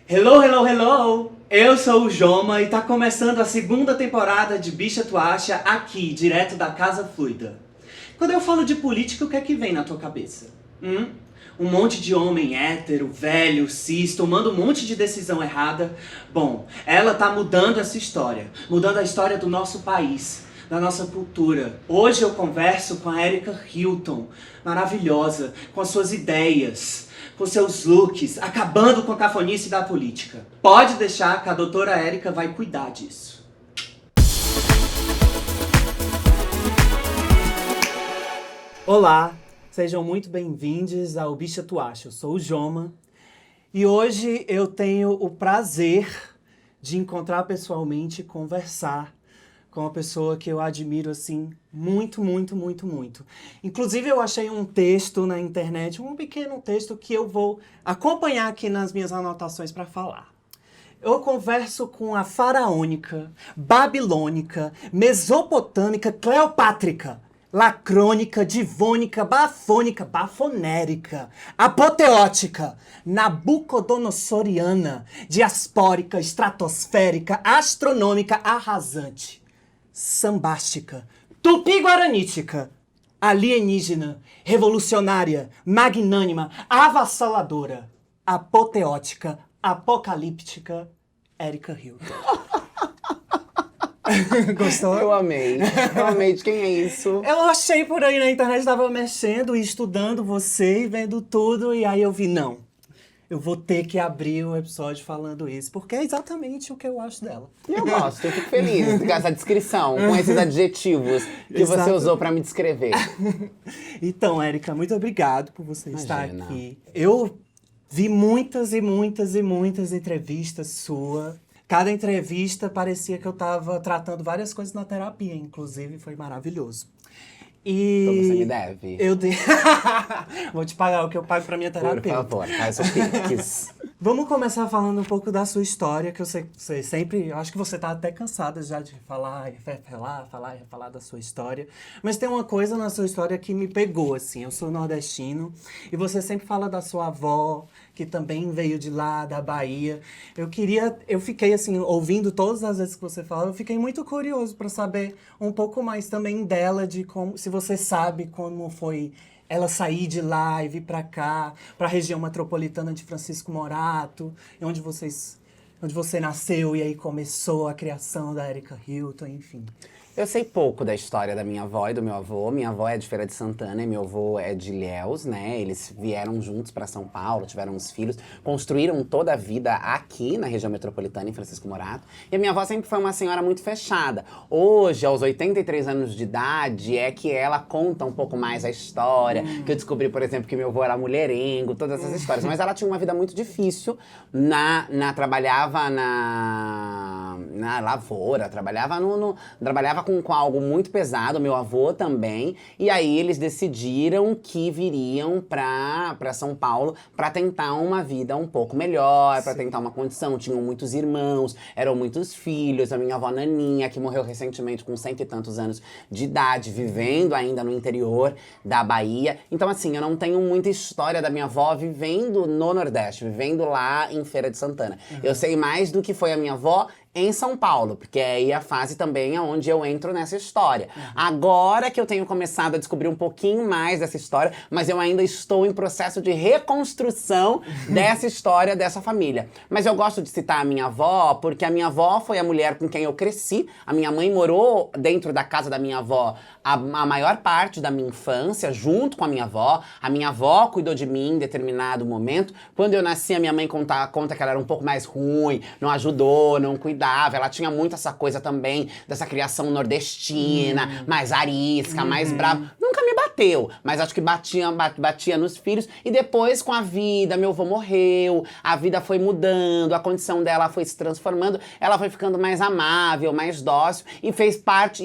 Hello, hello, hello! Eu sou o Joma e tá começando a segunda temporada de Bicha Tu Acha aqui, direto da Casa Fluida. Quando eu falo de política, o que é que vem na tua cabeça? Um monte de homem hétero, velho, cis, tomando um monte de decisão errada? Bom, ela tá mudando essa história, mudando a história do nosso país, da nossa cultura. Hoje eu converso com a Erika Hilton, maravilhosa, com as suas ideias, com seus looks, acabando com a cafonice da política. Pode deixar que a doutora Erika vai cuidar disso. Olá, sejam muito bem-vindos ao Bicha Tu Acha. Eu sou o Joma e hoje eu tenho o prazer de encontrar pessoalmente e conversar com uma pessoa que eu admiro, assim, muito. Inclusive, eu achei um texto na internet, um pequeno texto que eu vou acompanhar aqui nas minhas anotações para falar. Eu converso com a faraônica, babilônica, mesopotâmica, cleopátrica, lacrônica, divônica, bafônica, bafonérica, apoteótica, nabucodonossoriana, diaspórica, estratosférica, astronômica, arrasante, sambástica, tupi-guaranítica, alienígena, revolucionária, magnânima, avassaladora, apoteótica, apocalíptica, Erika Hilton. Gostou? Eu amei. De quem é isso? Eu achei por aí na internet, tava mexendo e estudando você e vendo tudo, e aí eu vi, não. Eu vou ter que abrir um episódio falando isso, porque é exatamente o que eu acho dela. E eu gosto, eu fico feliz com essa descrição, com esses adjetivos que você usou pra me descrever. Então, Erika, muito obrigado por você estar Imagina. aqui. Eu vi muitas entrevistas sua. Cada entrevista parecia que eu tava tratando várias coisas na terapia, inclusive foi maravilhoso. E Então você me deve. Vou te pagar o que eu pago pra minha terapeuta. Por favor, faz o Pix. Vamos começar falando um pouco da sua história, que eu sei que você sempre... Acho que você tá até cansada já de falar e falar da sua história. Mas tem uma coisa na sua história que me pegou, assim. Eu sou nordestino e você sempre fala da sua avó, que também veio de lá, da Bahia. Eu fiquei, assim, ouvindo todas as vezes que você fala, eu fiquei muito curioso para saber um pouco mais também dela, de como... Se você sabe como foi ela sair de lá e vir para cá, para a região metropolitana de Francisco Morato, onde você nasceu e aí começou a criação da Erika Hilton, enfim. Eu sei pouco da história da minha avó e do meu avô. Minha avó é de Feira de Santana e meu avô é de Ilhéus, né? Eles vieram juntos para São Paulo, tiveram uns filhos, construíram toda a vida aqui na região metropolitana, em Francisco Morato. E a minha avó sempre foi uma senhora muito fechada. Hoje, aos 83 anos de idade, é que ela conta um pouco mais a história. Que eu descobri, por exemplo, que meu avô era mulherengo, todas essas histórias. Mas ela tinha uma vida muito difícil. Trabalhava na lavoura, trabalhava com algo muito pesado, meu avô também, e aí eles decidiram que viriam pra São Paulo pra tentar uma vida um pouco melhor, pra tentar uma condição. Tinham muitos irmãos, eram muitos filhos, a minha avó Naninha, que morreu recentemente com 100 e tantos anos de idade, vivendo ainda no interior da Bahia. Então assim, eu não tenho muita história da minha avó vivendo no Nordeste, vivendo lá em Feira de Santana. Eu sei mais do que foi a minha avó em São Paulo, porque é aí a fase também é onde eu entro nessa história. Agora que eu tenho começado a descobrir um pouquinho mais dessa história, mas eu ainda estou em processo de reconstrução dessa história, dessa família. Mas eu gosto de citar a minha avó, porque a minha avó foi a mulher com quem eu cresci. A minha mãe morou dentro da casa da minha avó a maior parte da minha infância, junto com a minha avó. A minha avó cuidou de mim em determinado momento. Quando eu nasci, a minha mãe conta que ela era um pouco mais ruim, não ajudou, não cuidava. Ela tinha muito essa coisa também, dessa criação nordestina, mais arisca, mais brava. Nunca me bateu, mas acho que batia nos filhos. E depois, com a vida, meu avô morreu, a vida foi mudando, a condição dela foi se transformando, ela foi ficando mais amável, mais dócil, e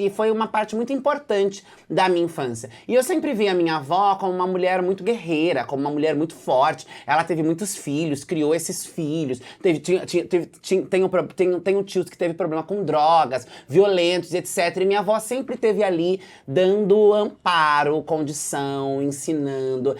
foi uma parte muito importante da minha infância. E eu sempre vi a minha avó como uma mulher muito guerreira, como uma mulher muito forte. Ela teve muitos filhos, criou esses filhos, tem um tenho tios que teve problema com drogas, violentos, etc. E minha avó sempre esteve ali dando amparo, condição, ensinando.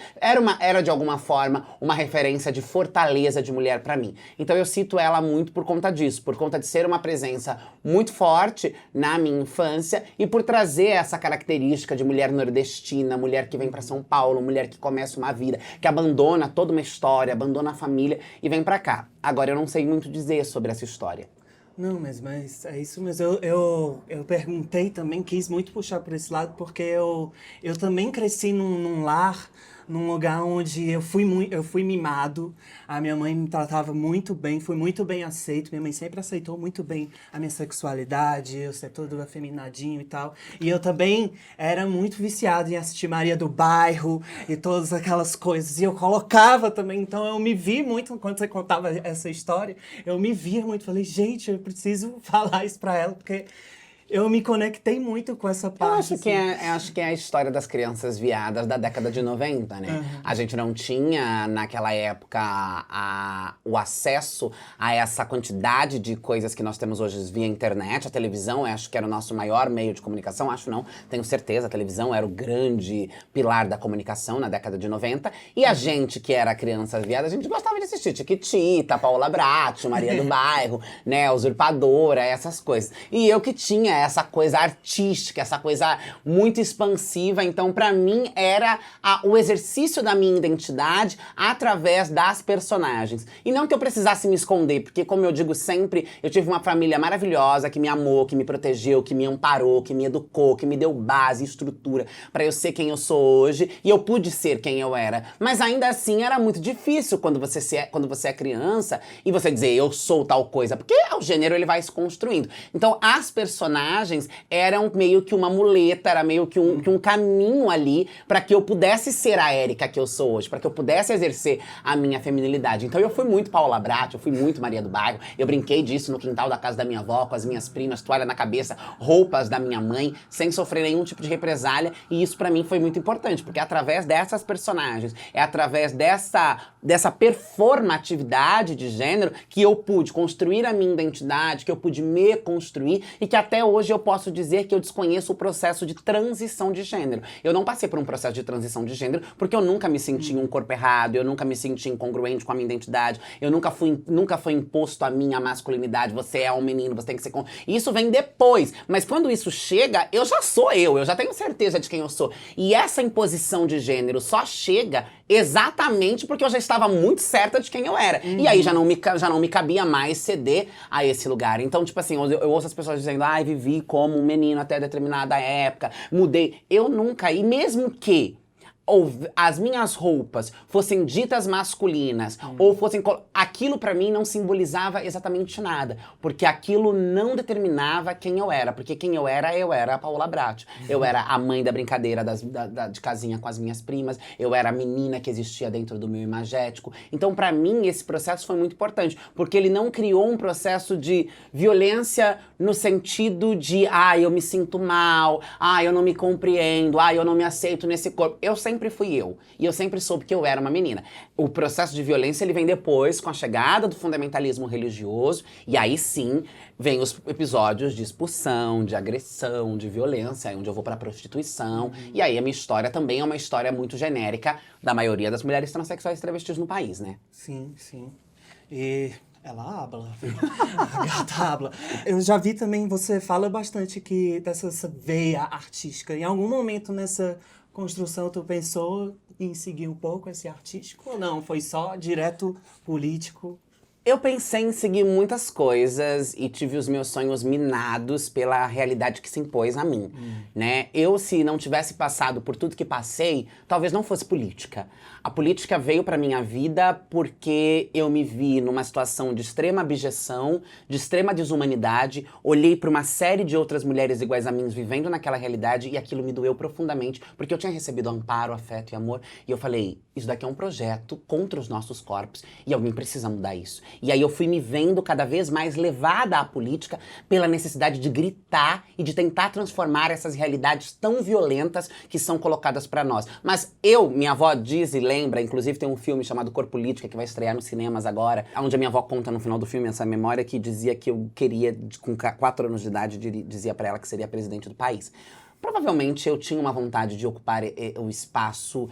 Era de alguma forma uma referência de fortaleza de mulher pra mim. Então eu cito ela muito por conta disso, por conta de ser uma presença muito forte na minha infância e por trazer essa característica de mulher nordestina, mulher que vem pra São Paulo, mulher que começa uma vida, que abandona toda uma história, abandona a família e vem pra cá. Agora eu não sei muito dizer sobre essa história. Não, mas é isso mesmo. Eu perguntei também, quis muito puxar por esse lado, porque eu também cresci num lar, num lugar onde eu fui mimado. A minha mãe me tratava muito bem, fui muito bem aceito. Minha mãe sempre aceitou muito bem a minha sexualidade, eu ser todo afeminadinho e tal. E eu também era muito viciado em assistir Maria do Bairro e todas aquelas coisas. E eu colocava também, então eu me vi muito, quando você contava essa história, eu me via muito. Falei, gente, eu preciso falar isso pra ela, porque eu me conectei muito com essa parte. Acho que é a história das crianças viadas da década de 90, né? Uhum. A gente não tinha, naquela época, o acesso a essa quantidade de coisas que nós temos hoje via internet. A televisão, acho que era o nosso maior meio de comunicação. Acho não, tenho certeza. A televisão era o grande pilar da comunicação na década de 90. E a gente, que era criança viada, a gente gostava de assistir Chiquitita, Paola Bratti, Maria do Bairro, né? Usurpadora, essas coisas. E eu que tinha essa coisa artística, essa coisa muito expansiva. Então, pra mim, era o exercício da minha identidade através das personagens. E não que eu precisasse me esconder, porque, como eu digo sempre, eu tive uma família maravilhosa que me amou, que me protegeu, que me amparou, que me educou, que me deu base, estrutura pra eu ser quem eu sou hoje. E eu pude ser quem eu era. Mas ainda assim, era muito difícil quando você é criança e você dizer, eu sou tal coisa. Porque o gênero, ele vai se construindo. Então, as personagens eram meio que uma muleta, era meio que um caminho ali pra que eu pudesse ser a Érica que eu sou hoje, pra que eu pudesse exercer a minha feminilidade. Então eu fui muito Paola Bratti, eu fui muito Maria do Bairro, eu brinquei disso no quintal da casa da minha avó, com as minhas primas, toalha na cabeça, roupas da minha mãe, sem sofrer nenhum tipo de represália, e isso pra mim foi muito importante, porque é através dessas personagens, é através dessa performatividade de gênero que eu pude construir a minha identidade, que eu pude me construir e que até hoje eu posso dizer que eu desconheço o processo de transição de gênero. Eu não passei por um processo de transição de gênero porque eu nunca me senti em um corpo errado, eu nunca me senti incongruente com a minha identidade, eu nunca foi imposto a minha masculinidade, você é um menino, você tem que ser... Isso vem depois, mas quando isso chega, eu já sou eu já tenho certeza de quem eu sou. E essa imposição de gênero só chega exatamente porque eu já estava muito certa de quem eu era. E aí já não me cabia mais ceder a esse lugar. Então, tipo assim, eu ouço as pessoas dizendo, vivi como um menino até determinada época, mudei. Eu nunca, e mesmo que as minhas roupas fossem ditas masculinas, ou fossem... Aquilo pra mim não simbolizava exatamente nada, porque aquilo não determinava quem eu era, porque quem eu era a Paola Bratti. Eu era a mãe da brincadeira de casinha com as minhas primas, eu era a menina que existia dentro do meu imagético. Então, pra mim, esse processo foi muito importante, porque ele não criou um processo de violência no sentido de, eu me sinto mal, eu não me compreendo, eu não me aceito nesse corpo. Eu sempre fui eu. E eu sempre soube que eu era uma menina. O processo de violência, ele vem depois, com a chegada do fundamentalismo religioso. E aí sim, vem os episódios de expulsão, de agressão, de violência, aí onde eu vou pra prostituição. E aí a minha história também é uma história muito genérica da maioria das mulheres transexuais e travestis no país, né? Sim, sim. E... ela habla. A gata habla. Eu já vi também, você fala bastante que dessa veia artística. Em algum momento nessa construção, tu pensou em seguir um pouco esse artístico ou não? Foi só direto político? Eu pensei em seguir muitas coisas e tive os meus sonhos minados pela realidade que se impôs a mim, né? Eu, se não tivesse passado por tudo que passei, talvez não fosse política. A política veio pra minha vida porque eu me vi numa situação de extrema abjeção, de extrema desumanidade, olhei pra uma série de outras mulheres iguais a mim vivendo naquela realidade e aquilo me doeu profundamente, porque eu tinha recebido amparo, afeto e amor, e eu falei, isso daqui é um projeto contra os nossos corpos e alguém precisa mudar isso. E aí eu fui me vendo cada vez mais levada à política pela necessidade de gritar e de tentar transformar essas realidades tão violentas que são colocadas pra nós. Mas minha avó diz e lembra, inclusive tem um filme chamado Cor Política que vai estrear nos cinemas agora, onde a minha avó conta no final do filme essa memória que dizia que eu queria, com 4 anos de idade, dizia pra ela que seria presidente do país. Provavelmente eu tinha uma vontade de ocupar um espaço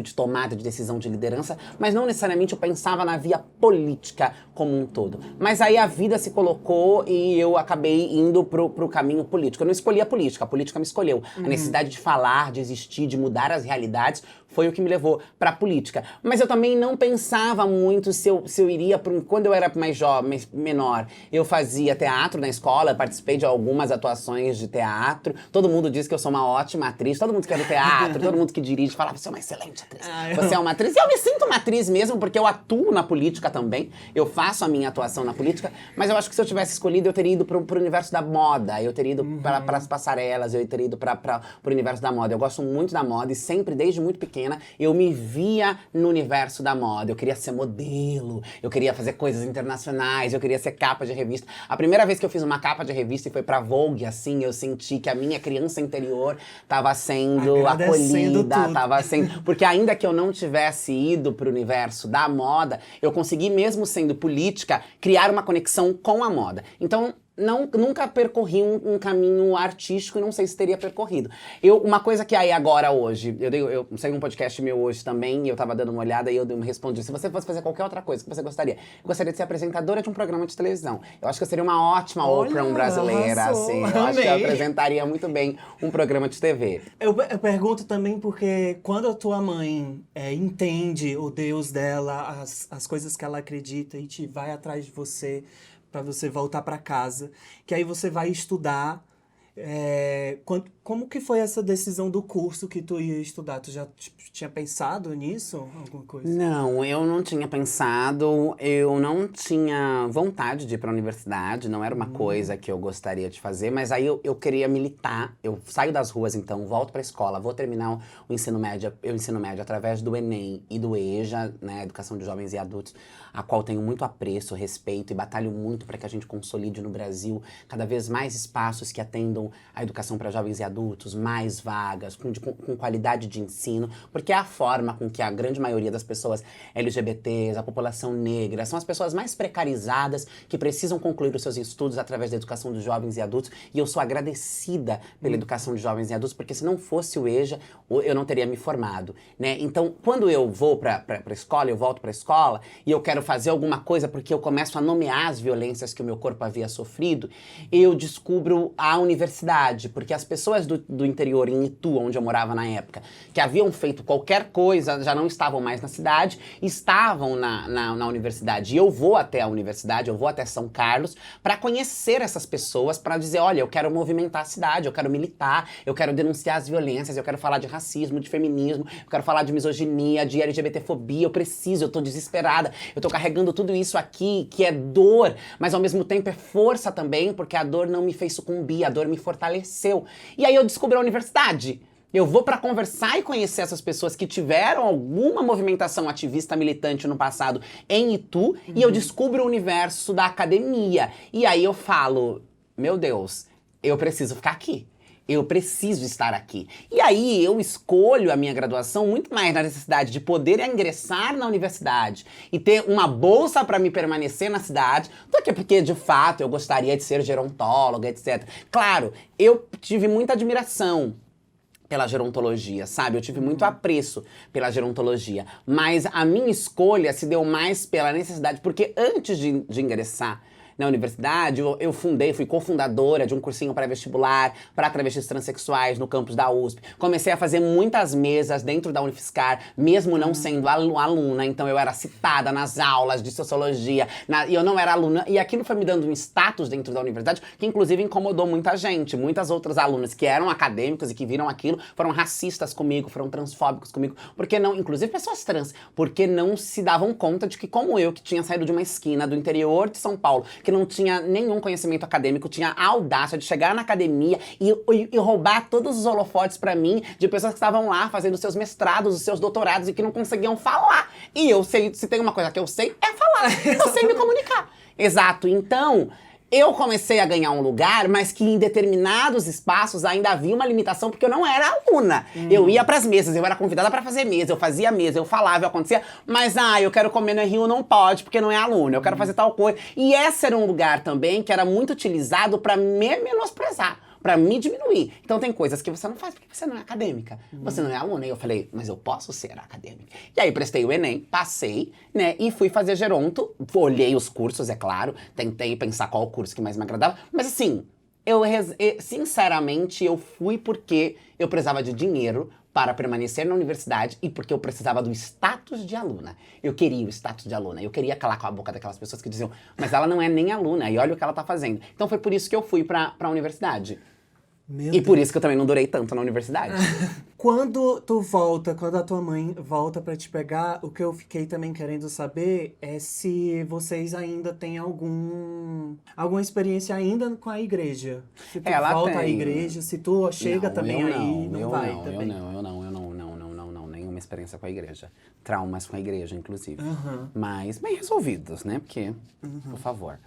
de tomada de decisão de liderança, mas não necessariamente eu pensava na via política como um todo. Mas aí a vida se colocou e eu acabei indo pro caminho político. Eu não escolhi a política me escolheu. A necessidade de falar, de existir, de mudar as realidades foi o que me levou pra política. Mas eu também não pensava muito se eu iria quando eu era mais jovem, menor, eu fazia teatro na escola, participei de algumas atuações de teatro. Todo mundo diz que eu sou uma ótima atriz, todo mundo que é do teatro, todo mundo que dirige fala, você é uma excelente atriz. Você é uma atriz. E eu me sinto uma atriz mesmo, porque eu atuo na política também. Eu faço a minha atuação na política, mas eu acho que se eu tivesse escolhido, eu teria ido pro universo da moda, eu teria ido para as passarelas, eu teria ido pro universo da moda. Eu gosto muito da moda e sempre, desde muito pequena, eu me via no universo da moda. Eu queria ser modelo, eu queria fazer coisas internacionais, eu queria ser capa de revista. A primeira vez que eu fiz uma capa de revista e foi pra Vogue, assim, eu senti que a minha criança interior tava sendo acolhida, tava sendo... Porque ainda que eu não tivesse ido pro universo da moda, eu consegui, mesmo sendo política, criar uma conexão com a moda. Então, nunca percorri um caminho artístico e não sei se teria percorrido. Uma coisa que aí agora, hoje, eu saí um podcast meu hoje também, e eu tava dando uma olhada e eu me respondi, se você fosse fazer qualquer outra coisa que você gostaria, eu gostaria de ser apresentadora de um programa de televisão. Eu acho que eu seria uma ótima Oprah brasileira, assim. Eu acho que eu apresentaria muito bem um programa de TV. Eu pergunto também porque quando a tua mãe entende o Deus dela, as coisas que ela acredita e te vai atrás de você, para você voltar para casa, que aí você vai estudar. Como que foi essa decisão do curso que tu ia estudar? Tu já tinha pensado nisso? Alguma coisa? Não, eu não tinha pensado, eu não tinha vontade de ir pra universidade, não era uma coisa que eu gostaria de fazer, mas aí eu queria militar, eu saio das ruas então, volto pra escola, vou terminar o ensino médio através do Enem e do EJA, né, Educação de Jovens e Adultos, a qual tenho muito apreço, respeito e batalho muito para que a gente consolide no Brasil cada vez mais espaços que atendam a educação para jovens e adultos, mais vagas, com qualidade de ensino, porque é a forma com que a grande maioria das pessoas LGBTs, a população negra, são as pessoas mais precarizadas que precisam concluir os seus estudos através da educação dos jovens e adultos, e eu sou agradecida pela educação de jovens e adultos, porque se não fosse o EJA, eu não teria me formado, né? Então, quando eu vou pra escola, eu volto pra escola, e eu quero fazer alguma coisa porque eu começo a nomear as violências que o meu corpo havia sofrido, eu descubro a universidade, porque as pessoas do interior, em Itu, onde eu morava na época, que haviam feito qualquer coisa, já não estavam mais na cidade, estavam na universidade. E eu vou até a universidade, eu vou até São Carlos, para conhecer essas pessoas, para dizer, olha, eu quero movimentar a cidade, eu quero militar, eu quero denunciar as violências, eu quero falar de racismo, de feminismo, eu quero falar de misoginia, de LGBTfobia, eu tô desesperada, eu tô carregando tudo isso aqui, que é dor, mas ao mesmo tempo é força também, porque a dor não me fez sucumbir, a dor me fortaleceu. E aí eu descobri a universidade. Eu vou para conversar e conhecer essas pessoas que tiveram alguma movimentação ativista militante no passado em Itu, e eu descubro o universo da academia. E aí eu falo, meu Deus, eu preciso ficar aqui. Eu preciso estar aqui. E aí eu escolho a minha graduação muito mais na necessidade de poder ingressar na universidade e ter uma bolsa para me permanecer na cidade, do que porque, de fato, eu gostaria de ser gerontóloga, etc. Claro, eu tive muita admiração pela gerontologia, sabe? Eu tive muito apreço pela gerontologia, mas a minha escolha se deu mais pela necessidade, porque antes de ingressar na universidade, fui cofundadora de um cursinho pré-vestibular para travestis transexuais no campus da USP. Comecei a fazer muitas mesas dentro da Unifiscar, mesmo não sendo aluna, então eu era citada nas aulas de sociologia, e eu não era aluna, e aquilo foi me dando um status dentro da universidade que inclusive incomodou muita gente. Muitas outras alunas que eram acadêmicos e que viram aquilo foram racistas comigo, foram transfóbicos comigo, porque não, inclusive pessoas trans, porque não se davam conta de que, como eu, que tinha saído de uma esquina do interior de São Paulo, que não tinha nenhum conhecimento acadêmico, tinha a audácia de chegar na academia e roubar todos os holofotes pra mim de pessoas que estavam lá fazendo seus mestrados, os seus doutorados e que não conseguiam falar. E eu sei, se tem uma coisa que eu sei, é falar. Eu sei me comunicar. Exato. Então, eu comecei a ganhar um lugar, mas que em determinados espaços ainda havia uma limitação, porque eu não era aluna. Eu ia pras mesas, eu era convidada pra fazer mesa, eu fazia mesa, eu falava, eu acontecia, mas eu quero comer no Rio, não pode, porque não é aluna, eu quero fazer tal coisa. E esse era um lugar também que era muito utilizado pra me menosprezar, pra me diminuir. Então tem coisas que você não faz porque você não é acadêmica, você não é aluna. E eu falei, mas eu posso ser acadêmica. E aí prestei o Enem, passei, né, e fui fazer geronto, olhei os cursos, é claro, tentei pensar qual o curso que mais me agradava, mas assim, sinceramente, eu fui porque eu precisava de dinheiro para permanecer na universidade e porque eu precisava do status de aluna. Eu queria o status de aluna, eu queria calar com a boca daquelas pessoas que diziam, mas ela não é nem aluna, e olha o que ela tá fazendo. Então foi por isso que eu fui pra universidade. E por isso que eu também não durei tanto na universidade. Quando a tua mãe volta pra te pegar, o que eu fiquei também querendo saber é se vocês ainda têm alguma experiência ainda com a igreja. Se tu Ela volta tem. à igreja, se tu chega Não, também eu aí, não vai não, também. eu não, nenhuma experiência com a igreja. Traumas com a igreja, inclusive. Mas bem resolvidos, né? Porque, por favor,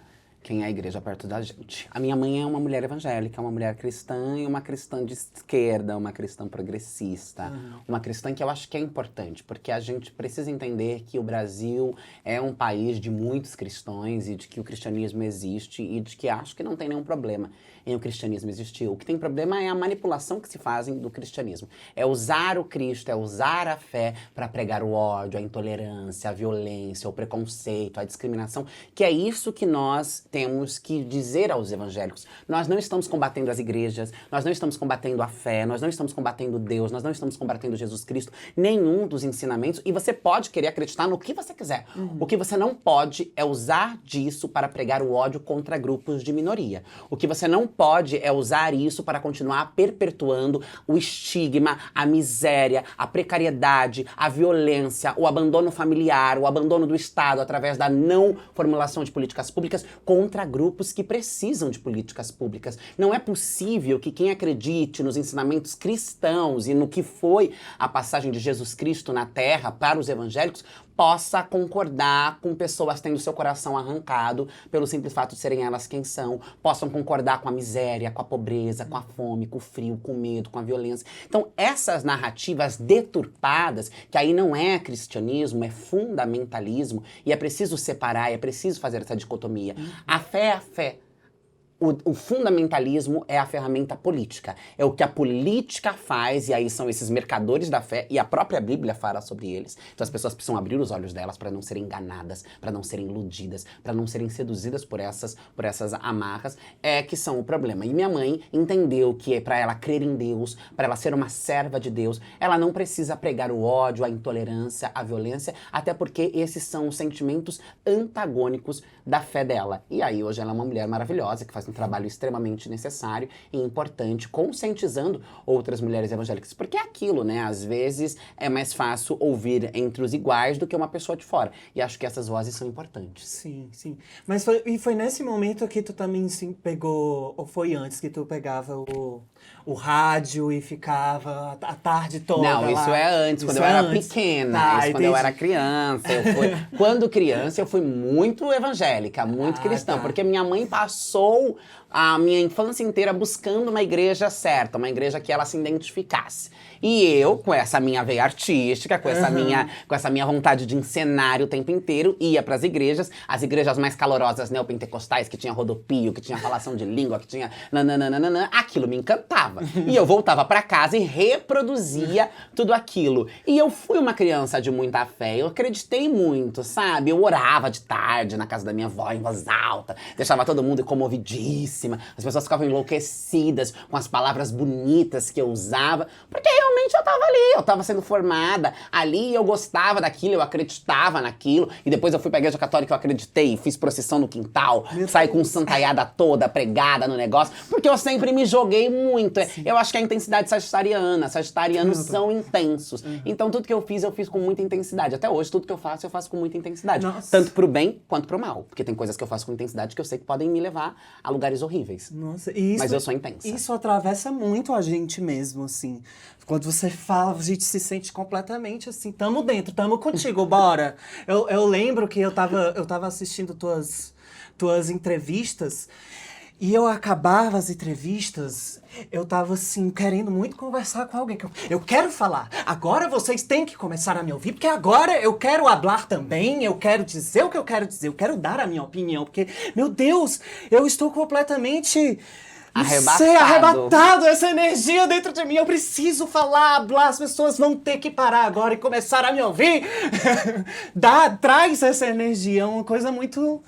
quem é a igreja perto da gente? A minha mãe é uma mulher evangélica, uma mulher cristã e uma cristã de esquerda, uma cristã progressista. Uma cristã que eu acho que é importante, porque a gente precisa entender que o Brasil é um país de muitos cristãos e de que o cristianismo existe e de que acho que não tem nenhum problema em o cristianismo existir. O que tem problema é a manipulação que se fazem do cristianismo. É usar o Cristo, é usar a fé para pregar o ódio, a intolerância, a violência, o preconceito, a discriminação, que é isso que nós temos que dizer aos evangélicos. Nós não estamos combatendo as igrejas, nós não estamos combatendo a fé, nós não estamos combatendo Deus, nós não estamos combatendo Jesus Cristo, nenhum dos ensinamentos, e você pode querer acreditar no que você quiser. O que você não pode é usar disso para pregar o ódio contra grupos de minoria. O que você não pode é usar isso para continuar perpetuando o estigma, a miséria, a precariedade, a violência, o abandono familiar, o abandono do Estado através da não formulação de políticas públicas contra grupos que precisam de políticas públicas. Não é possível que quem acredite nos ensinamentos cristãos e no que foi a passagem de Jesus Cristo na Terra para os evangélicos possa concordar com pessoas tendo seu coração arrancado pelo simples fato de serem elas quem são, possam concordar com a miséria, com a pobreza, com a fome, com o frio, com o medo, com a violência. Então, essas narrativas deturpadas, que aí não é cristianismo, é fundamentalismo, e é preciso separar, é preciso fazer essa dicotomia. A fé é a fé. O fundamentalismo é a ferramenta política. É o que a política faz, e aí são esses mercadores da fé, e a própria Bíblia fala sobre eles. Então as pessoas precisam abrir os olhos delas para não serem enganadas, para não serem iludidas, para não serem seduzidas por essas amarras, que são o problema. E minha mãe entendeu que para ela crer em Deus, para ela ser uma serva de Deus, ela não precisa pregar o ódio, a intolerância, a violência, até porque esses são os sentimentos antagônicos da fé dela. E aí hoje ela é uma mulher maravilhosa, que faz um trabalho extremamente necessário e importante, conscientizando outras mulheres evangélicas. Porque é aquilo, né? Às vezes é mais fácil ouvir entre os iguais do que uma pessoa de fora. E acho que essas vozes são importantes. Sim, sim. Mas foi nesse momento que tu também pegou, ou foi antes que tu pegava o rádio e ficava a tarde toda Não, lá? isso é antes, quando eu era pequena. Tá, isso quando eu era criança. Quando criança, eu fui muito evangélica, muito cristã. Tá. Porque minha mãe passou a minha infância inteira buscando uma igreja certa, uma igreja que ela se identificasse. E eu, com essa minha veia artística, com essa minha vontade de encenar o tempo inteiro, ia pras igrejas, as igrejas mais calorosas neopentecostais, que tinha rodopio, que tinha falação de língua, que tinha nananana, aquilo me encantava. E eu voltava pra casa e reproduzia tudo aquilo. E eu fui uma criança de muita fé, eu acreditei muito, sabe? Eu orava de tarde na casa da minha avó, em voz alta, deixava todo mundo comovidinho, belíssima. As pessoas ficavam enlouquecidas com as palavras bonitas que eu usava, porque realmente eu tava ali, eu tava sendo formada. Ali eu gostava daquilo, eu acreditava naquilo. E depois eu fui pra igreja católica, eu acreditei, fiz procissão no quintal, saí com santaiada toda, pregada no negócio, porque eu sempre me joguei muito. Eu acho que é a intensidade sagitariana. Sagitarianos são intensos. Então tudo que eu fiz com muita intensidade. Até hoje, tudo que eu faço com muita intensidade. Nossa. Tanto pro bem quanto pro mal. Porque tem coisas que eu faço com intensidade que eu sei que podem me levar a lugares horríveis. Nossa, e isso, Mas eu sou intensa. Isso atravessa muito a gente mesmo, assim. Quando você fala, a gente se sente completamente assim, tamo dentro, tamo contigo, bora. Eu lembro que eu tava assistindo tuas entrevistas, e eu acabava as entrevistas, eu tava assim, querendo muito conversar com alguém. Eu quero falar, agora vocês têm que começar a me ouvir, porque agora eu quero hablar também, eu quero dizer o que eu quero dizer, eu quero dar a minha opinião, porque, meu Deus, eu estou completamente... arrebatado essa energia dentro de mim. Eu preciso falar, hablar, as pessoas vão ter que parar agora e começar a me ouvir. Traz essa energia, é uma coisa muito...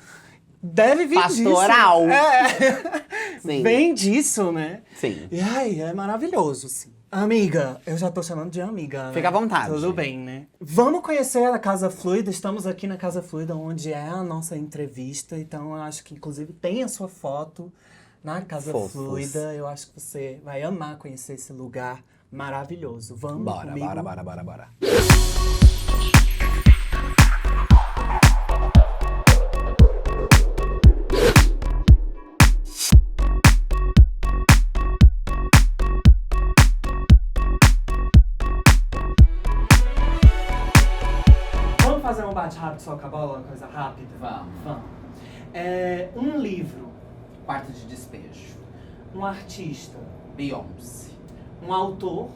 Deve vir pastoral. Disso. Sim. Vem disso, né? Sim. E ai, é maravilhoso, sim. Amiga, eu já tô chamando de amiga, né? Fica à vontade. Tudo bem, né? Vamos conhecer a Casa Fluida. Estamos aqui na Casa Fluida, onde é a nossa entrevista. Então, eu acho que, inclusive, tem a sua foto na Casa Fofos. Fluida. Eu acho que você vai amar conhecer esse lugar maravilhoso. Vamos Bora, comigo? bora. Vamos fazer um bate-rápido só com a bola, uma coisa rápida? Vamos. Um livro, Quarto de despejo. um artista, Beyoncé. um autor,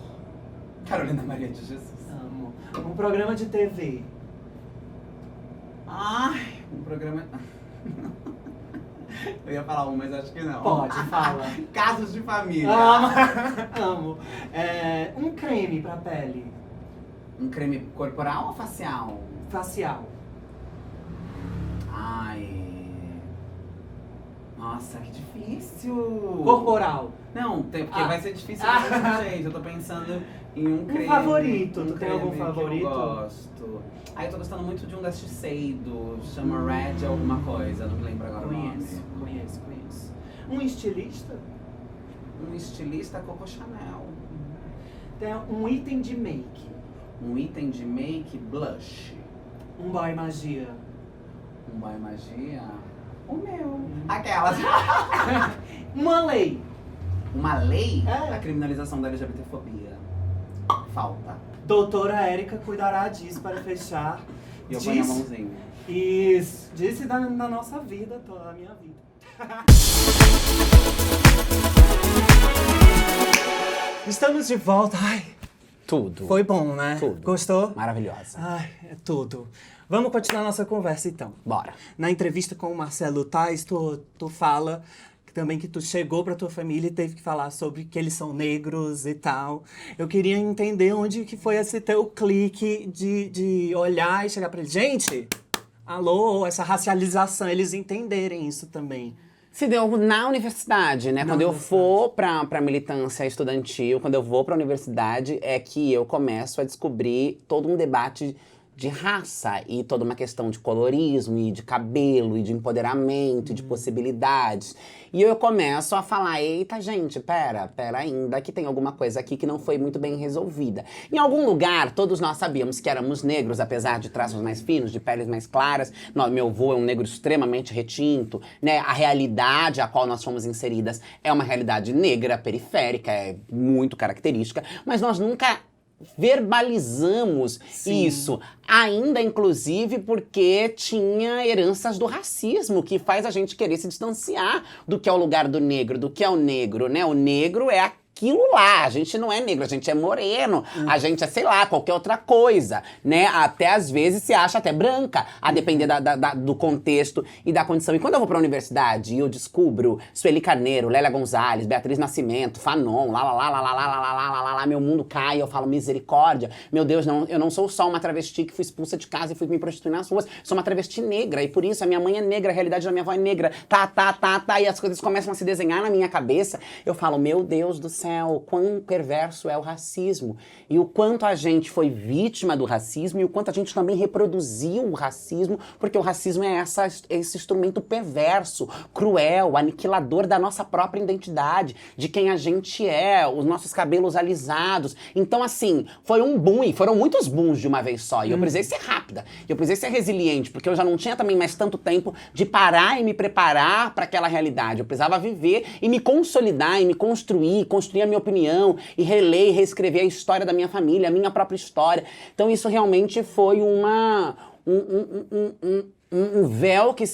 Carolina Maria de Jesus. amo, um programa de TV, Ai, um programa... Eu ia falar mas acho que não. Pode, fala. Casos de família. Amo. Um creme pra pele, Um creme corporal ou facial? facial, Ai... Nossa, que difícil. corporal. Não, porque vai ser difícil Ah. do mesmo jeito. Eu tô pensando em um creme. favorito. Tu tem creme algum que favorito? eu gosto. Eu tô gostando muito de um da Shiseido. Chama Red alguma coisa. Não me lembro agora o nome. Conheço. Um estilista, Um estilista Coco Chanel. tem um item de make, Um item de make blush. um boy magia, Um boy magia. O meu. Aquelas. uma lei. Uma lei? É. A criminalização da LGBTfobia. Falta. Doutora Érica cuidará disso para fechar. E eu ponho a mãozinha. Isso. Disse da nossa vida, toda a minha vida. Estamos de volta. Ai, Tudo. foi bom, né? Tudo. Gostou? Maravilhosa. Ai, é tudo. Vamos continuar nossa conversa, então. Bora. Na entrevista com o Marcelo Tais, tu fala também que tu chegou pra tua família e teve que falar sobre que eles são negros e tal. Eu queria entender onde que foi esse teu clique de olhar e chegar pra eles. Gente, alô, essa racialização, eles entenderem isso também. Se deu na universidade, né? Na Quando eu universidade. for pra militância estudantil, quando eu vou pra universidade, é que eu começo a descobrir todo um debate de raça e toda uma questão de colorismo e de cabelo e de empoderamento e de possibilidades. E eu começo a falar, eita gente, pera ainda que tem alguma coisa aqui que não foi muito bem resolvida. Em algum lugar, todos nós sabíamos que éramos negros, apesar de traços mais finos, de peles mais claras. Meu avô é um negro extremamente retinto, né? A realidade a qual nós fomos inseridas é uma realidade negra, periférica, é muito característica, mas nós nunca verbalizamos isso, ainda inclusive porque tinha heranças do racismo que faz a gente querer se distanciar do que é o lugar do negro, do que é o negro, né? O negro é aquilo lá. A gente não é negro, a gente é moreno, a gente é, sei lá, qualquer outra coisa, né? Até às vezes se acha até branca, a depender do contexto e da condição. E quando eu vou pra universidade e eu descubro Sueli Carneiro, Lélia Gonzalez, Beatriz Nascimento, Fanon, meu mundo cai, eu falo misericórdia, meu Deus, não, eu não sou só uma travesti que fui expulsa de casa e fui me prostituir nas ruas, sou uma travesti negra, e por isso a minha mãe é negra, a realidade da minha avó é negra, e as coisas começam a se desenhar na minha cabeça. Eu falo, meu Deus do céu, quão perverso é o racismo, e o quanto a gente foi vítima do racismo, e o quanto a gente também reproduziu o racismo, porque o racismo é esse instrumento perverso, cruel, aniquilador da nossa própria identidade, de quem a gente é, os nossos cabelos alisados. Então, assim, foi um boom, e foram muitos booms de uma vez só, e eu precisei ser rápida, eu precisei ser resiliente, porque eu já não tinha também mais tanto tempo de parar e me preparar para aquela realidade. Eu precisava viver e me consolidar, e me construir a minha opinião, e reler e reescrever a história da minha família, a minha própria história. Então isso realmente foi um véu que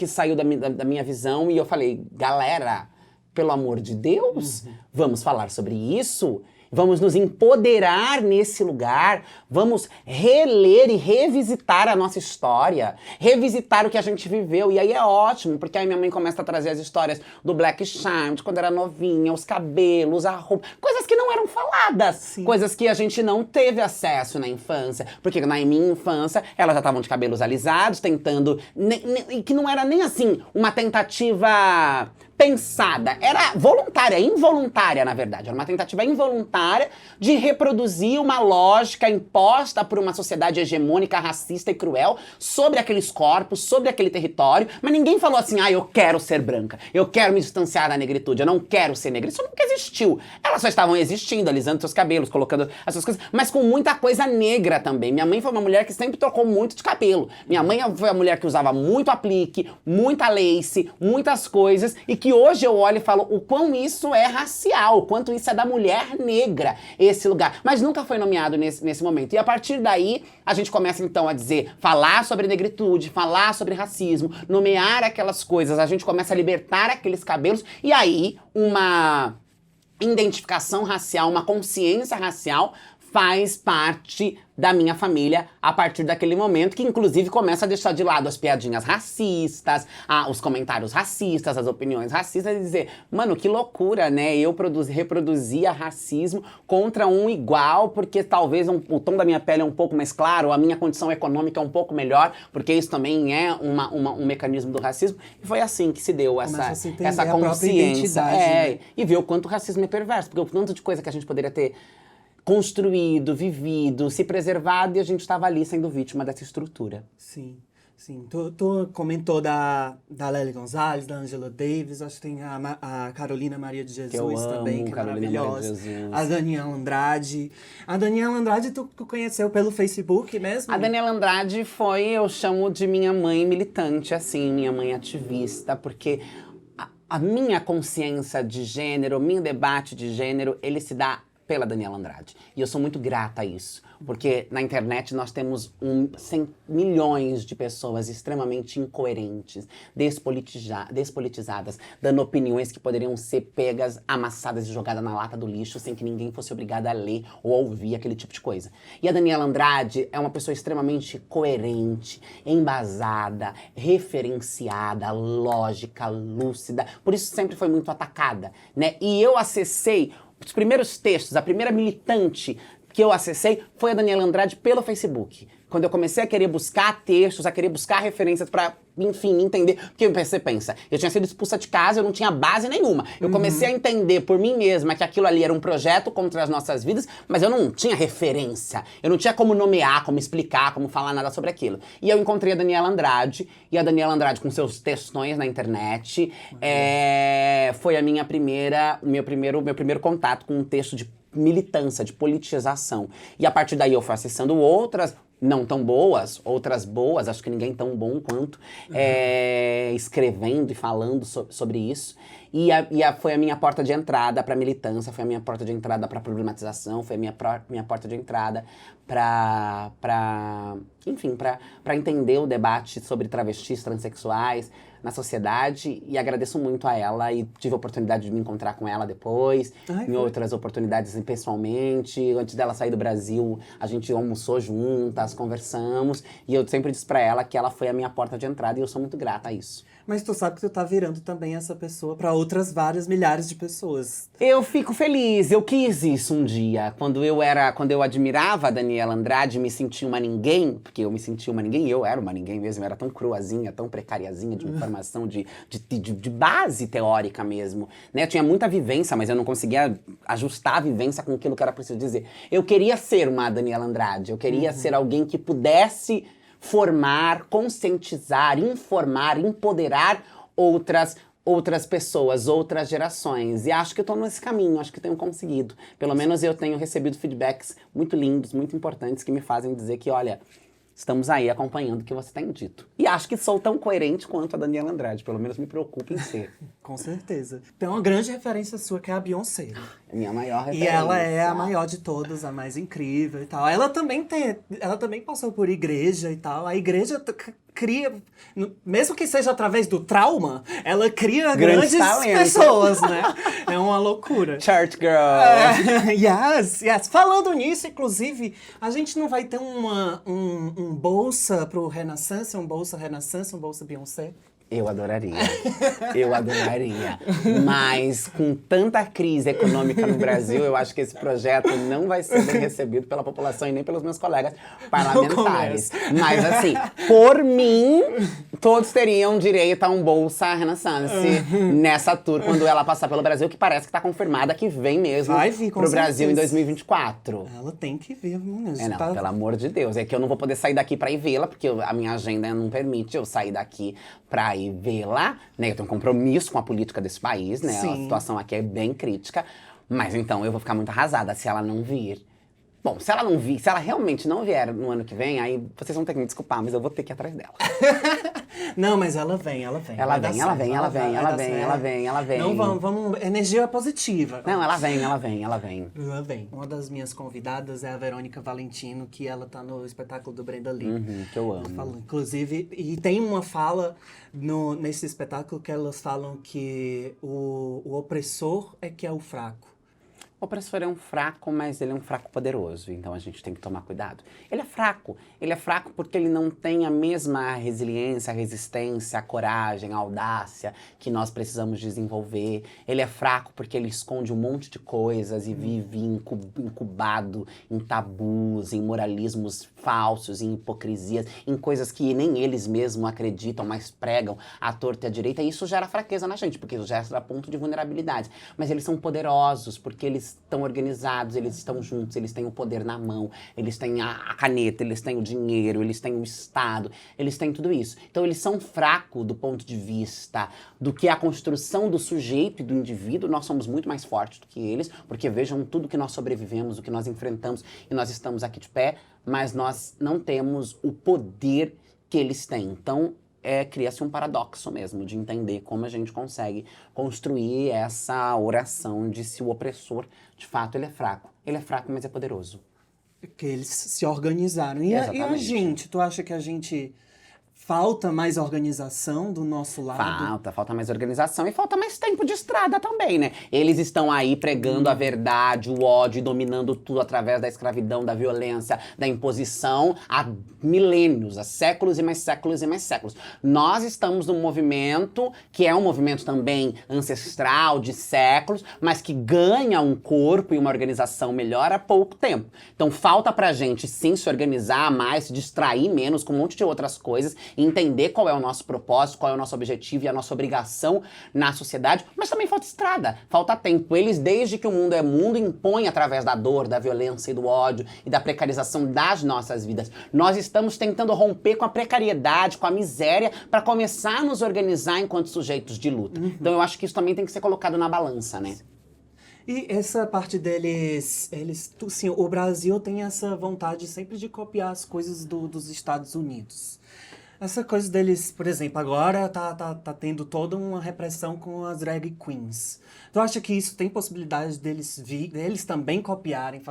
saiu da minha visão, e eu falei, galera, pelo amor de Deus, vamos falar sobre isso? Vamos nos empoderar nesse lugar, vamos reler e revisitar a nossa história, revisitar o que a gente viveu. E aí é ótimo, porque aí minha mãe começa a trazer as histórias do Black Charm, de quando era novinha, os cabelos, a roupa, coisas que não eram faladas, sim, coisas que a gente não teve acesso na infância. Porque na minha infância, elas já estavam de cabelos alisados, tentando, e que não era nem assim uma tentativa pensada, era voluntária, involuntária, na verdade. Era uma tentativa involuntária de reproduzir uma lógica imposta por uma sociedade hegemônica, racista e cruel sobre aqueles corpos, sobre aquele território, mas ninguém falou assim, eu quero ser branca, eu quero me distanciar da negritude, eu não quero ser negra. Isso nunca existiu. Elas só estavam existindo, alisando seus cabelos, colocando as suas coisas, mas com muita coisa negra também. Minha mãe foi uma mulher que sempre trocou muito de cabelo. Minha mãe foi a mulher que usava muito aplique, muita lace, muitas coisas, e que hoje eu olho e falo o quão isso é racial, o quanto isso é da mulher negra, esse lugar. Mas nunca foi nomeado nesse momento. E a partir daí, a gente começa então a falar sobre negritude, falar sobre racismo, nomear aquelas coisas, a gente começa a libertar aqueles cabelos, e aí uma identificação racial, uma consciência racial faz parte da minha família a partir daquele momento, que inclusive começa a deixar de lado as piadinhas racistas, os comentários racistas, as opiniões racistas, e dizer, mano, que loucura, né? Eu reproduzia racismo contra um igual, porque talvez o tom da minha pele é um pouco mais claro, a minha condição econômica é um pouco melhor, porque isso também é um mecanismo do racismo. E foi assim que se deu essa consciência. Né? E ver o quanto o racismo é perverso, porque o tanto de coisa que a gente poderia ter construído, vivido, se preservado, e a gente estava ali sendo vítima dessa estrutura. Sim, sim. Tu comentou da Lélia Gonzalez, da Angela Davis, acho que tem a Carolina Maria de Jesus também, que é maravilhosa. A Daniela Andrade. A Daniela Andrade tu conheceu pelo Facebook mesmo? A Daniela Andrade eu chamo de minha mãe militante, assim, minha mãe ativista, porque a minha consciência de gênero, o meu debate de gênero, ele se dá pela Daniela Andrade. E eu sou muito grata a isso, porque na internet nós temos milhões de pessoas extremamente incoerentes, despolitizadas, dando opiniões que poderiam ser pegas, amassadas e jogadas na lata do lixo sem que ninguém fosse obrigado a ler ou a ouvir aquele tipo de coisa. E a Daniela Andrade é uma pessoa extremamente coerente, embasada, referenciada, lógica, lúcida, por isso sempre foi muito atacada, né? E eu acessei os primeiros textos, a primeira militante que eu acessei foi a Daniela Andrade pelo Facebook. Quando eu comecei a querer buscar textos, a querer buscar referências pra, enfim, entender. Porque você pensa, eu tinha sido expulsa de casa, eu não tinha base nenhuma. Eu comecei a entender por mim mesma que aquilo ali era um projeto contra as nossas vidas, mas eu não tinha referência. Eu não tinha como nomear, como explicar, como falar nada sobre aquilo. E eu encontrei a Daniela Andrade, e a Daniela Andrade com seus textões na internet, foi o meu primeiro contato com um texto de militância, de politização. E a partir daí eu fui acessando outras, não tão boas, outras boas, acho que ninguém tão bom quanto, escrevendo e falando sobre isso. E foi a minha porta de entrada para militância, foi a minha porta de entrada para problematização, foi a minha porta de entrada para entender o debate sobre travestis, transexuais, na sociedade e agradeço muito a ela e tive a oportunidade de me encontrar com ela depois, em outras oportunidades pessoalmente. Antes dela sair do Brasil, a gente almoçou juntas, conversamos e eu sempre disse pra ela que ela foi a minha porta de entrada e eu sou muito grata a isso. Mas tu sabe que tu tá virando também essa pessoa pra outras várias milhares de pessoas. Eu fico feliz, eu quis isso um dia. Quando eu admirava a Daniela Andrade, me sentia uma ninguém, porque eu me sentia uma ninguém, e eu era uma ninguém mesmo, eu era tão cruazinha, tão precariazinha de informação, de base teórica mesmo. Né? Eu tinha muita vivência, mas eu não conseguia ajustar a vivência com aquilo que era preciso dizer. Eu queria ser uma Daniela Andrade, eu queria ser alguém que pudesse formar, conscientizar, informar, empoderar outras pessoas, outras gerações. E acho que eu tô nesse caminho, acho que tenho conseguido. Pelo menos eu tenho recebido feedbacks muito lindos, muito importantes, que me fazem dizer que, olha, estamos aí acompanhando o que você tem dito. E acho que sou tão coerente quanto a Daniela Andrade, pelo menos me preocupo em ser. Com certeza. Tem uma grande referência sua, que é a Beyoncé. É minha maior E referência. ela é a maior de todas, a mais incrível e tal. Ela também passou por igreja e tal. A igreja cria, mesmo que seja através do trauma, ela cria grandes pessoas, né? É uma loucura. Church girl. Yes. Falando nisso, inclusive, a gente não vai ter um bolsa pro Renaissance, um bolsa Beyoncé? Eu adoraria. Eu adoraria. Mas com tanta crise econômica no Brasil, eu acho que esse projeto não vai ser bem recebido pela população e nem pelos meus colegas parlamentares. Mas assim, por mim, todos teriam direito a um Bolsa Renaissance nessa tour, quando ela passar pelo Brasil, que parece que tá confirmada que vem mesmo pro Brasil em 2024. Ela tem que vir, meninas. Não, pelo amor de Deus. É que eu não vou poder sair daqui pra ir vê-la, porque a minha agenda não permite eu sair daqui pra ir vê-la, né? Eu tenho um compromisso com a política desse país, né? Sim. A situação aqui é bem crítica. Mas então eu vou ficar muito arrasada se ela não vir. Bom, se ela realmente não vier no ano que vem, aí vocês vão ter que me desculpar, mas eu vou ter que ir atrás dela. Não, mas ela vem. Ela vem. Não, vamos, energia positiva. Não, ela vem. Ela vem. Uma das minhas convidadas é a Verônica Valentino, que ela tá no espetáculo do Brenda Lee. Que eu amo. Inclusive, e tem uma fala nesse espetáculo que elas falam que o opressor é que é o fraco. O opressor é um fraco, mas ele é um fraco poderoso, então a gente tem que tomar cuidado. Ele é fraco porque ele não tem a mesma resiliência, a resistência, a coragem, a audácia que nós precisamos desenvolver. Ele é fraco porque ele esconde um monte de coisas e vive incubado em tabus, em moralismos falsos, em hipocrisias, em coisas que nem eles mesmos acreditam, mas pregam à torta e à direita. E isso gera fraqueza na gente, porque isso gera ponto de vulnerabilidade. Mas eles são poderosos porque eles estão organizados, eles estão juntos, eles têm o poder na mão, eles têm a caneta, eles têm o dinheiro, eles têm o Estado, eles têm tudo isso. Então eles são fracos do ponto de vista do que é a construção do sujeito e do indivíduo. Nós somos muito mais fortes do que eles, porque vejam tudo que nós sobrevivemos, o que nós enfrentamos e nós estamos aqui de pé, mas nós não temos o poder que eles têm. Então, cria-se um paradoxo mesmo, de entender como a gente consegue construir essa oração de se o opressor, de fato, ele é fraco. Ele é fraco, mas é poderoso. Que eles se organizaram. E a gente? Tu acha que a gente... Falta mais organização do nosso lado? Falta mais organização e falta mais tempo de estrada também, né? Eles estão aí pregando a verdade, o ódio, dominando tudo através da escravidão, da violência, da imposição há milênios, há séculos e mais séculos e mais séculos. Nós estamos num movimento que é um movimento também ancestral, de séculos, mas que ganha um corpo e uma organização melhor há pouco tempo. Então falta pra gente sim se organizar mais, se distrair menos com um monte de outras coisas, entender qual é o nosso propósito, qual é o nosso objetivo e a nossa obrigação na sociedade, mas também falta estrada, falta tempo. Eles, desde que o mundo é mundo, impõem através da dor, da violência e do ódio e da precarização das nossas vidas. Nós estamos tentando romper com a precariedade, com a miséria, para começar a nos organizar enquanto sujeitos de luta. Então eu acho que isso também tem que ser colocado na balança, né? E essa parte deles, sim, o Brasil tem essa vontade sempre de copiar as coisas dos Estados Unidos. Essa coisa deles, por exemplo, agora tá tendo toda uma repressão com as drag queens. Tu acha que isso tem possibilidade deles também copiarem,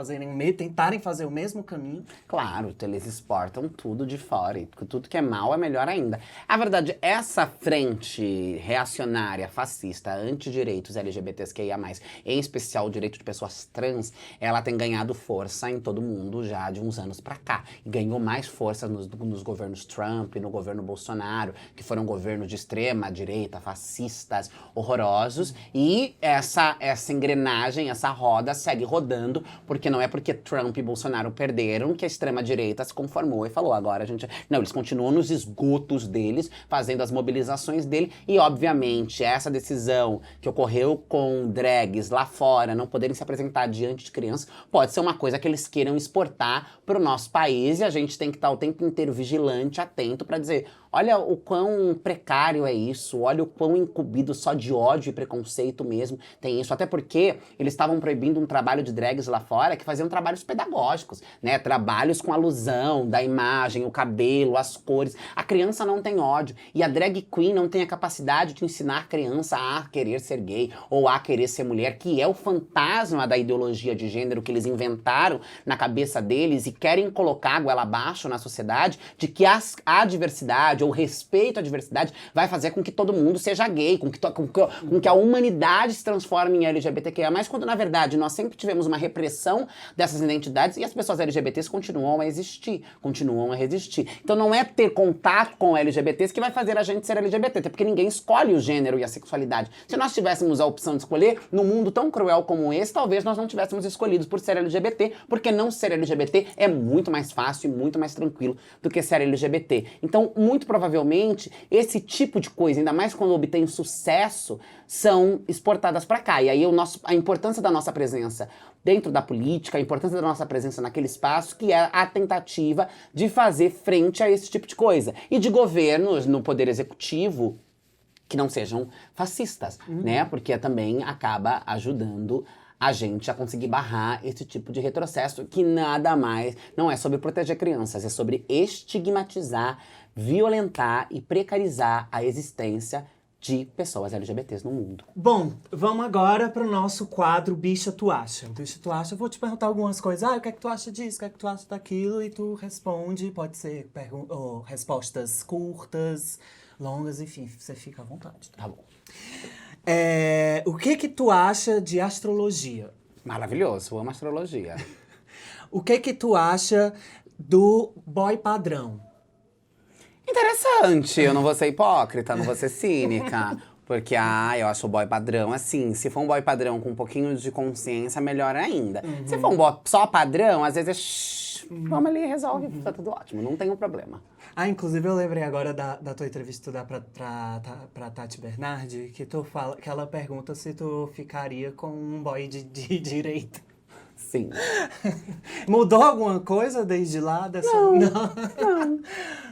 tentarem fazer o mesmo caminho? Claro, eles exportam tudo de fora, e tudo que é mal é melhor ainda. A verdade, essa frente reacionária, fascista, antidireitos LGBTQIA+, em especial o direito de pessoas trans, ela tem ganhado força em todo mundo já de uns anos pra cá. E ganhou mais força nos governos Trump, no governo Bolsonaro, que foram governos de extrema direita, fascistas, horrorosos, e essa engrenagem, essa roda segue rodando, porque não é porque Trump e Bolsonaro perderam que a extrema-direita se conformou e falou, agora a gente... Não, eles continuam nos esgotos deles, fazendo as mobilizações dele, e obviamente essa decisão que ocorreu com drags lá fora, não poderem se apresentar diante de crianças, pode ser uma coisa que eles queiram exportar para o nosso país, e a gente tem que estar o tempo inteiro vigilante, atento, para dizer, olha o quão precário é isso, olha o quão incumbido só de ódio e preconceito mesmo tem isso. Até porque eles estavam proibindo um trabalho de drags lá fora que faziam trabalhos pedagógicos, né? Trabalhos com alusão da imagem, o cabelo, as cores. A criança não tem ódio. E a drag queen não tem a capacidade de ensinar a criança a querer ser gay ou a querer ser mulher, que é o fantasma da ideologia de gênero que eles inventaram na cabeça deles e querem colocar a goela abaixo na sociedade de que a diversidade ou respeito à diversidade vai fazer com que todo mundo seja gay, com que a humanidade se transforme em LGBTQIA+, quando na verdade nós sempre tivemos uma repressão dessas identidades e as pessoas LGBTs continuam a existir, continuam a resistir. Então não é ter contato com LGBTs que vai fazer a gente ser LGBT, até porque ninguém escolhe o gênero e a sexualidade. Se nós tivéssemos a opção de escolher, num mundo tão cruel como esse, talvez nós não tivéssemos escolhidos por ser LGBT, porque não ser LGBT é muito mais fácil e muito mais tranquilo do que ser LGBT. Então, muito provavelmente, esse tipo de coisa, ainda mais quando obtém sucesso, são exportadas para cá. E aí a importância da nossa presença dentro da política, a importância da nossa presença naquele espaço, que é a tentativa de fazer frente a esse tipo de coisa. E de governos no poder executivo que não sejam fascistas, né? Porque também acaba ajudando a gente a conseguir barrar esse tipo de retrocesso, que nada mais não é sobre proteger crianças, é sobre estigmatizar, violentar e precarizar a existência de pessoas LGBTs no mundo. Bom, vamos agora pro nosso quadro Bicha Tu Acha. Bicha Tu Acha, eu vou te perguntar algumas coisas. O que é que tu acha disso? O que é que tu acha daquilo? E tu responde, pode ser respostas curtas, longas, enfim, você fica à vontade. Tá bom. O que tu acha de astrologia? Maravilhoso, eu amo astrologia. O que tu acha do boy padrão? Interessante, eu não vou ser hipócrita, não vou ser cínica. Porque, eu acho o boy padrão, assim, se for um boy padrão com um pouquinho de consciência, melhor ainda. Se for um boy só padrão, às vezes vamos ali e resolve, tá tudo ótimo, não tem um problema. Inclusive eu lembrei agora da tua entrevista que tu dá pra Tati Bernardi, que que ela pergunta se tu ficaria com um boy de direita. Sim. Mudou alguma coisa desde lá? Não.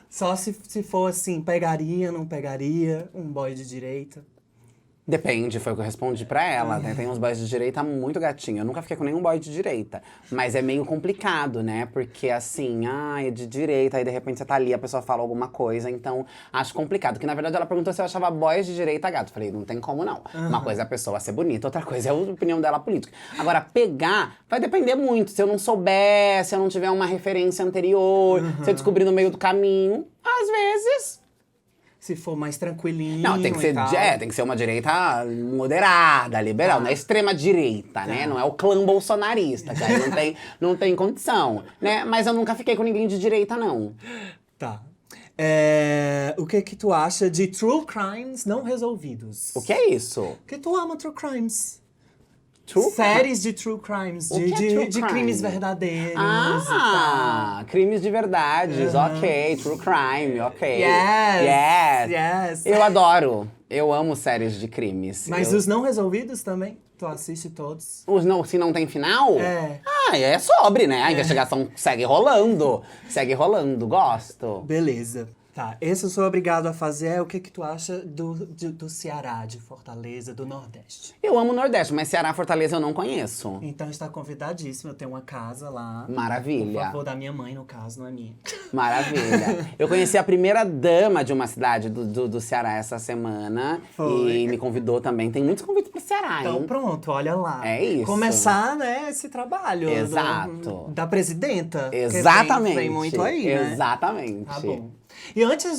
Só se for assim, pegaria, não pegaria um boy de direita? Depende, foi o que eu respondi pra ela, né? Tem uns boys de direita muito gatinho. Eu nunca fiquei com nenhum boy de direita. Mas é meio complicado, né? Porque assim, é de direita, aí de repente você tá ali, a pessoa fala alguma coisa, então acho complicado. Que na verdade ela perguntou se eu achava boys de direita gato. Falei, não tem como não. Uma coisa é a pessoa ser bonita, outra coisa é a opinião dela política. Agora, pegar vai depender muito. Se eu não souber, se eu não tiver uma referência anterior, se eu descobrir no meio do caminho, às vezes. Se for mais tranquilinho. Não, tem que ser, tem que ser uma direita moderada, liberal, não é extrema direita, né? Não é o clã bolsonarista, que aí não tem condição, né? Mas eu nunca fiquei com ninguém de direita, não. Tá. O que tu acha de true crimes não resolvidos? O que é isso? Porque tu ama true crimes. Séries de true crimes, de crimes verdadeiros e tal. Crimes de verdades, ok, true crime, ok. Yes. Eu adoro, eu amo séries de crimes. Mas os não resolvidos também? Tu assiste todos? Se não tem final? É sobre, né? A investigação segue rolando, gosto. Beleza. Tá, esse eu sou obrigado a fazer. É o que que tu acha do Ceará, de Fortaleza, do Nordeste? Eu amo o Nordeste, mas Ceará, Fortaleza eu não conheço. Então está convidadíssimo. Eu tenho uma casa lá. Por Maravilha. favor, da minha mãe, no caso, não é minha. Maravilha. Eu conheci a primeira dama de uma cidade do Ceará essa semana. Foi. E me convidou também. Tem muitos convites pro Ceará, Então hein? pronto, olha lá. É isso. Começar, né, esse trabalho. Exato. Da presidenta. que Exatamente. Vem muito aí, né? Exatamente. Tá bom. E antes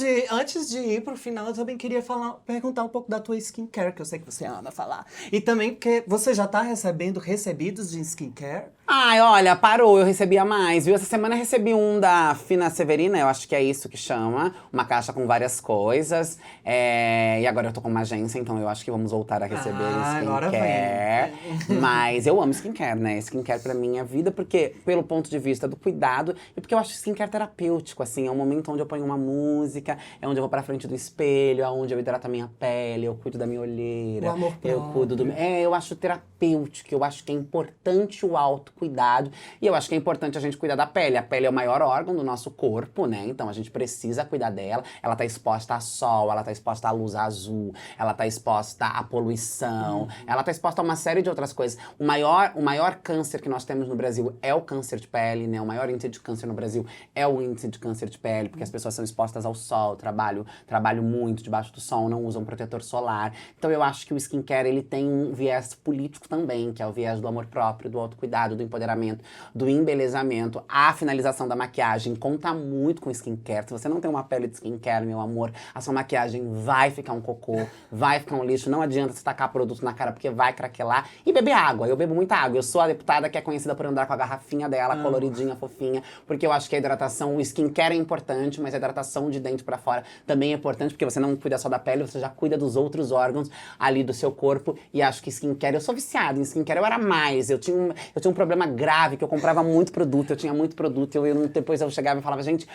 de ir pro final, eu também queria perguntar um pouco da tua skincare, que eu sei que você ama falar. E também porque você já tá recebendo recebidos de skincare? Ai, olha, parou, eu recebia mais, viu? Essa semana eu recebi um da Fina Severina, eu acho que é isso que chama. Uma caixa com várias coisas. E agora eu tô com uma agência, então eu acho que vamos voltar a receber agora skincare. Mas eu amo skincare, né? Skincare pra mim é vida, porque pelo ponto de vista do cuidado e porque eu acho skincare terapêutico, assim. É um momento onde eu ponho uma música, é onde eu vou pra frente do espelho, é onde eu hidrato a minha pele, eu cuido da minha olheira. O amor eu próprio. cuido do... eu acho terapêutico, eu acho que é importante o autocuidado. E eu acho que é importante a gente cuidar da pele. A pele é o maior órgão do nosso corpo, né? Então a gente precisa cuidar dela. Ela tá exposta a sol, ela tá exposta à luz azul, ela tá exposta à poluição, ela tá exposta a uma série de outras coisas. O maior câncer que nós temos no Brasil é o câncer de pele, né? O maior índice de câncer no Brasil é o índice de câncer de pele, porque as pessoas são expostas ao sol, trabalham muito debaixo do sol, não usam protetor solar. Então eu acho que o skincare, ele tem um viés político também, que é o viés do amor próprio, do autocuidado, do empoderamento, do embelezamento. A finalização da maquiagem conta muito com skincare. Se você não tem uma pele de skincare, meu amor, a sua maquiagem vai ficar um cocô, vai ficar um lixo. Não adianta você tacar produto na cara, porque vai craquelar. E beber água. Eu bebo muita água. Eu sou a deputada que é conhecida por andar com a garrafinha dela, coloridinha, fofinha, porque eu acho que a hidratação, o skincare é importante, mas a hidratação de dentro pra fora também é importante, porque você não cuida só da pele, você já cuida dos outros órgãos ali do seu corpo. E acho que skincare, eu sou viciada em skincare, eu era mais. Eu tinha um problema grave, que eu comprava muito produto, eu tinha muito produto, depois eu chegava e falava, gente,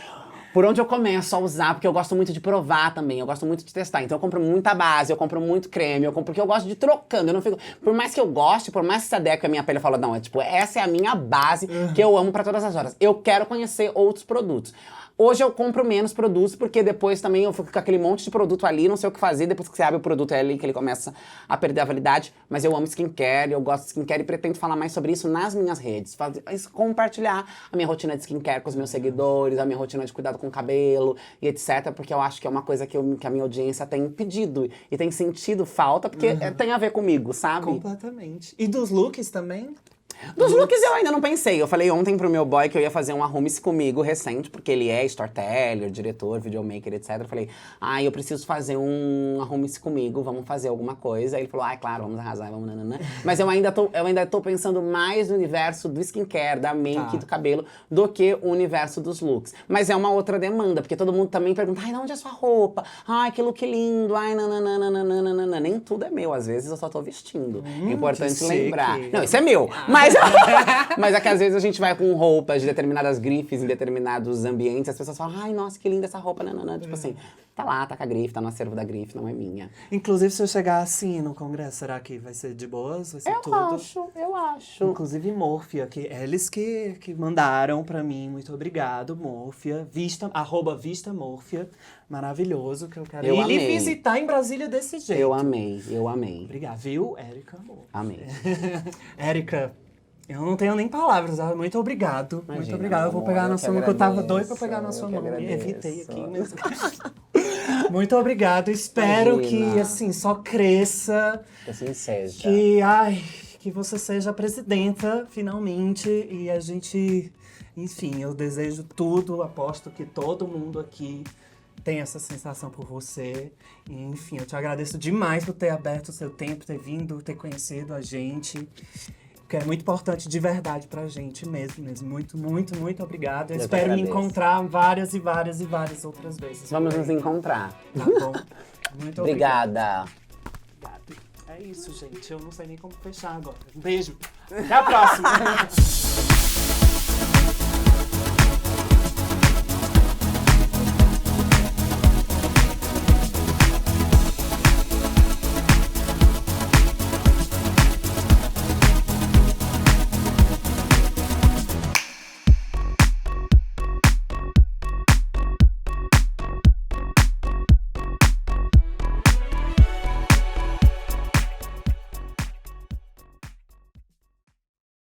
por onde eu começo a usar? Porque eu gosto muito de provar também, eu gosto muito de testar. Então eu compro muita base, eu compro muito creme, porque eu gosto de ir trocando. Eu não fico. Por mais que eu goste, por mais que se adeque a minha pele, eu falo, não, essa é a minha base que eu amo pra todas as horas. Eu quero conhecer outros produtos. Hoje eu compro menos produtos, porque depois também eu fico com aquele monte de produto ali, não sei o que fazer. Depois que você abre o produto, é ali que ele começa a perder a validade. Mas eu amo skincare, eu gosto de skincare e pretendo falar mais sobre isso nas minhas redes. Compartilhar a minha rotina de skincare com os meus seguidores, a minha rotina de cuidado com o cabelo e etc. Porque eu acho que é uma coisa que a minha audiência tem pedido e tem sentido falta, porque tem a ver comigo, sabe? Completamente. E dos looks também? Dos looks eu ainda não pensei. Eu falei ontem pro meu boy que eu ia fazer um arrume-se comigo recente, porque ele é storyteller, diretor, videomaker, etc. Eu falei, eu preciso fazer um arrume-se comigo, vamos fazer alguma coisa. Aí ele falou, claro, vamos arrasar, vamos nananã. Mas eu ainda tô pensando mais no universo do skincare, da make e do cabelo, do que o universo dos looks. Mas é uma outra demanda, porque todo mundo também pergunta, de onde é sua roupa? Que look lindo, nananana. Nem tudo é meu, às vezes eu só tô vestindo. É importante lembrar. Não, isso é meu. Mas é que às vezes a gente vai com roupas de determinadas grifes em determinados ambientes, as pessoas falam, nossa, que linda essa roupa, nananã. Tipo assim, tá com a grife, tá no acervo da grife, não é minha. Inclusive, se eu chegar assim no congresso, será que vai ser de boas? Vai ser tudo? Eu acho. Inclusive, Morphia, que eles que mandaram pra mim. Muito obrigado, Morphia. @Vista Morphia. Maravilhoso, que eu quero ir lhe visitar em Brasília desse jeito. Eu amei. Obrigado, viu, Érica? Amei. Érica, eu não tenho nem palavras. Muito obrigado. Imagina, muito obrigado. Eu vou amor, pegar na sua mão, que eu tava doido pra pegar na sua mão. agradeço. Evitei aqui mesmo. Muito obrigado. Espero que, assim, só cresça. Que assim seja. Que você seja a presidenta, finalmente. E a gente... Enfim, eu desejo tudo. Aposto que todo mundo aqui tem essa sensação por você. E, enfim, eu te agradeço demais por ter aberto o seu tempo, ter vindo, ter conhecido a gente. Que é muito importante de verdade pra gente mesmo. Muito, muito, muito obrigado. Eu espero me encontrar várias e várias e várias outras vezes. Vamos nos encontrar. Tá bom. Muito obrigada. É isso, gente. Eu não sei nem como fechar agora. Um beijo. Até a próxima.